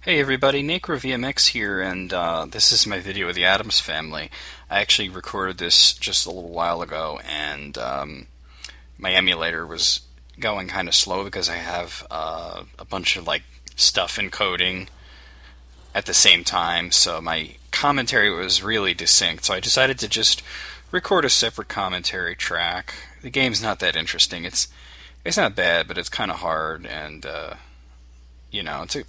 Hey everybody, NacroVMX here, and this is my video of the Addams Family. I actually recorded this just a little while ago, and my emulator was going kind of slow because I have a bunch of stuff encoding at the same time, so my commentary was really distinct. So I decided to just record a separate commentary track. The game's not that interesting. It's not bad, but it's kind of hard, and you know, it's a,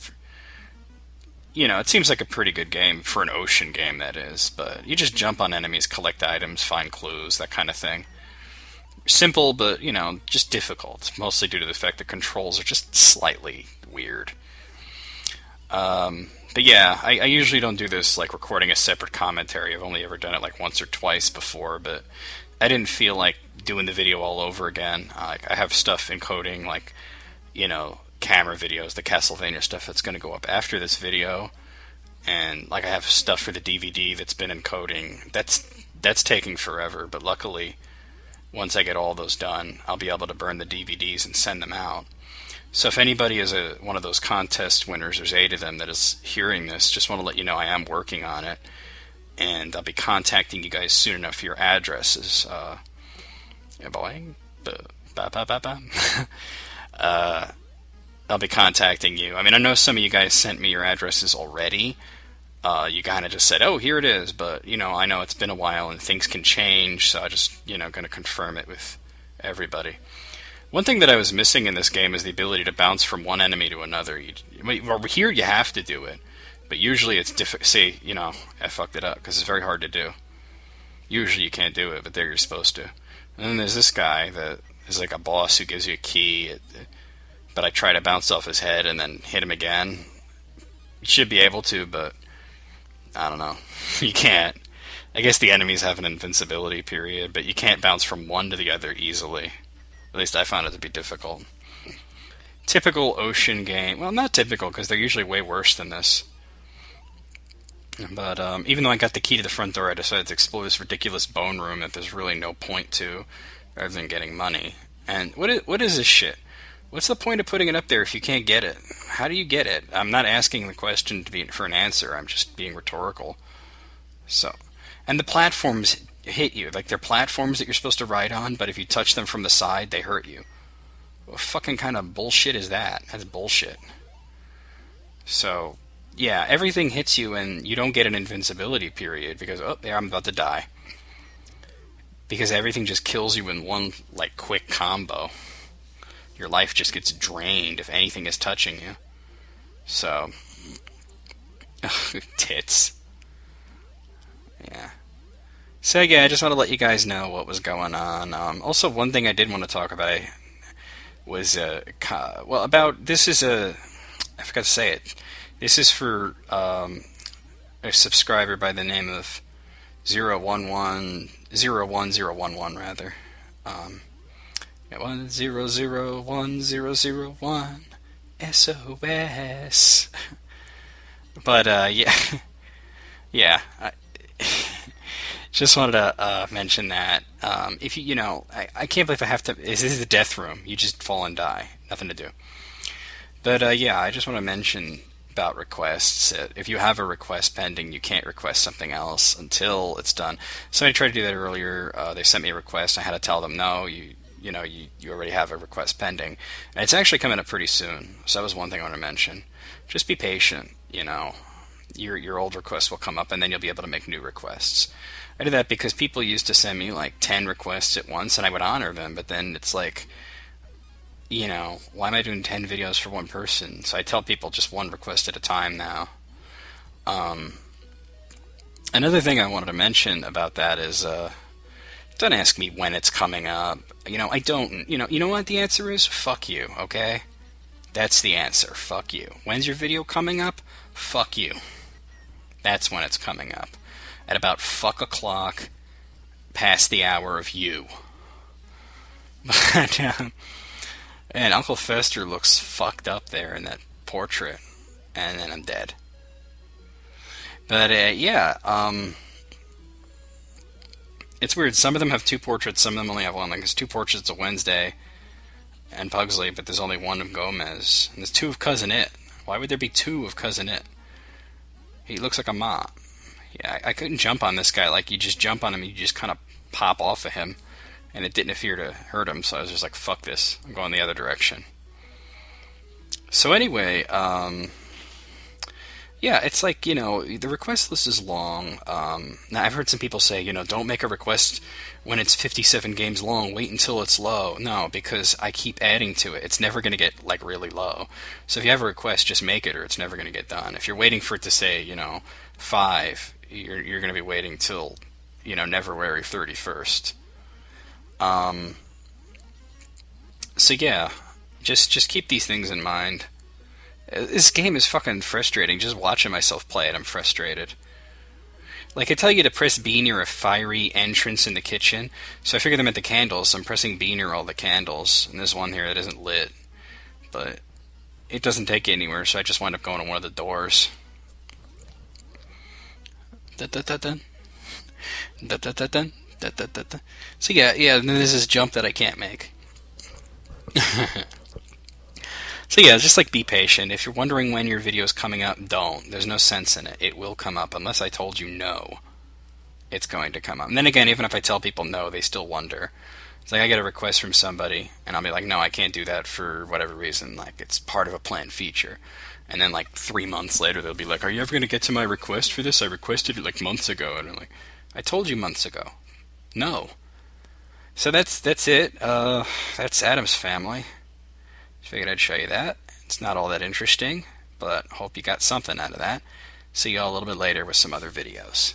it seems like a pretty good game for an ocean game, that is. But you just jump on enemies, collect items, find clues, that kind of thing. Simple, but just difficult. Mostly due to the fact the controls are just slightly weird. But yeah, I usually don't do this like recording a separate commentary. I've only ever done it like once or twice before, but I didn't feel like doing the video all over again. I have stuff encoding camera videos, the Castlevania stuff that's going to go up after this video, and I have stuff for the DVD that's been encoding. That's taking forever, but luckily, once I get all those done, I'll be able to burn the DVDs and send them out. So if anybody is one of those contest winners, there's 8 of them, that is hearing this, just want to let you know I am working on it, and I'll be contacting you guys soon enough for your addresses. Boing, ba ba ba ba. I'll be contacting you. I mean, I know some of you guys sent me your addresses already. You kind of just said, "Oh, here it is," but I know it's been a while and things can change, so I just going to confirm it with everybody. One thing that I was missing in this game is the ability to bounce from one enemy to another. Here you have to do it, but usually it's difficult. See, I fucked it up because it's very hard to do. Usually you can't do it, but there you're supposed to. And then there's this guy that is like a boss who gives you a key. But I try to bounce off his head and then hit him again. You should be able to, but I don't know. You can't. I guess the enemies have an invincibility period, but you can't bounce from one to the other easily. At least I found it to be difficult. Typical ocean game. Well, not typical, because they're usually way worse than this. But even though I got the key to the front door, I decided to explore this ridiculous bone room that there's really no point to, rather than getting money. And what is this shit? What's the point of putting it up there if you can't get it? How do you get it? I'm not asking the question for an answer. I'm just being rhetorical. So, and the platforms hit you. Like, they're platforms that you're supposed to ride on, but if you touch them from the side, they hurt you. What fucking kind of bullshit is that? That's bullshit. So, yeah, everything hits you and you don't get an invincibility period because, oh, yeah, I'm about to die. Because everything just kills you in one, quick combo. Your life just gets drained if anything is touching you. So, tits. Yeah. So yeah, I just want to let you guys know what was going on. Also, one thing I did want to talk about was about this is I forgot to say it. This is for a subscriber by the name of 01011 rather. 100101 SOS. But yeah, yeah. Just wanted to mention that. If I can't believe I have to. This is the death room. You just fall and die. Nothing to do. But yeah, I just want to mention about requests. If you have a request pending, you can't request something else until it's done. Somebody tried to do that earlier. They sent me a request. I had to tell them no. You already have a request pending. And it's actually coming up pretty soon. So that was one thing I want to mention. Just be patient, Your old request will come up, and then you'll be able to make new requests. I do that because people used to send me 10 requests at once, and I would honor them, but then it's why am I doing 10 videos for one person? So I tell people just one request at a time now. Another thing I wanted to mention about that is, don't ask me when it's coming up. I don't. You know what the answer is? Fuck you, okay? That's the answer. Fuck you. When's your video coming up? Fuck you. That's when it's coming up. At about fuck o'clock, past the hour of you. But, and Uncle Fester looks fucked up there in that portrait. And then I'm dead. But, yeah, it's weird. Some of them have 2 portraits, some of them only have 1. There's 2 portraits of Wednesday and Pugsley, but there's only 1 of Gomez. And there's 2 of Cousin It. Why would there be two of Cousin It? He looks like a mop. Yeah, I couldn't jump on this guy. Like, you just jump on him, you just kind of pop off of him, and it didn't appear to hurt him, so I was just like, fuck this. I'm going the other direction. So anyway, yeah, it's like, the request list is long. Now, I've heard some people say, don't make a request when it's 57 games long. Wait until it's low. No, because I keep adding to it. It's never going to get, like, really low. So if you have a request, just make it or it's never going to get done. If you're waiting for it to say, 5, you're going to be waiting till, February 31st. So yeah, just keep these things in mind. This game is fucking frustrating. Just watching myself play it, I'm frustrated. Like, I tell you to press B near a fiery entrance in the kitchen, so I figured them at the candles, so I'm pressing B near all the candles, and there's one here that isn't lit, but it doesn't take you anywhere, so I just wind up going to one of the doors. Dun-dun-dun-dun. Dun-dun-dun-dun. Dun-dun-dun-dun. So yeah, and then there's this jump that I can't make. So yeah, just like be patient. If you're wondering when your video is coming up, don't. There's no sense in it. It will come up unless I told you no. It's going to come up. And then again, even if I tell people no, they still wonder. It's like I get a request from somebody, and I'll be like, no, I can't do that for whatever reason. Like, it's part of a planned feature. And then like 3 months later, they'll be like, are you ever going to get to my request for this? I requested it like months ago. And I'm like, I told you months ago. No. So that's it. That's Adam's Family. Figured I'd show you that. It's not all that interesting, but hope you got something out of that. See you all a little bit later with some other videos.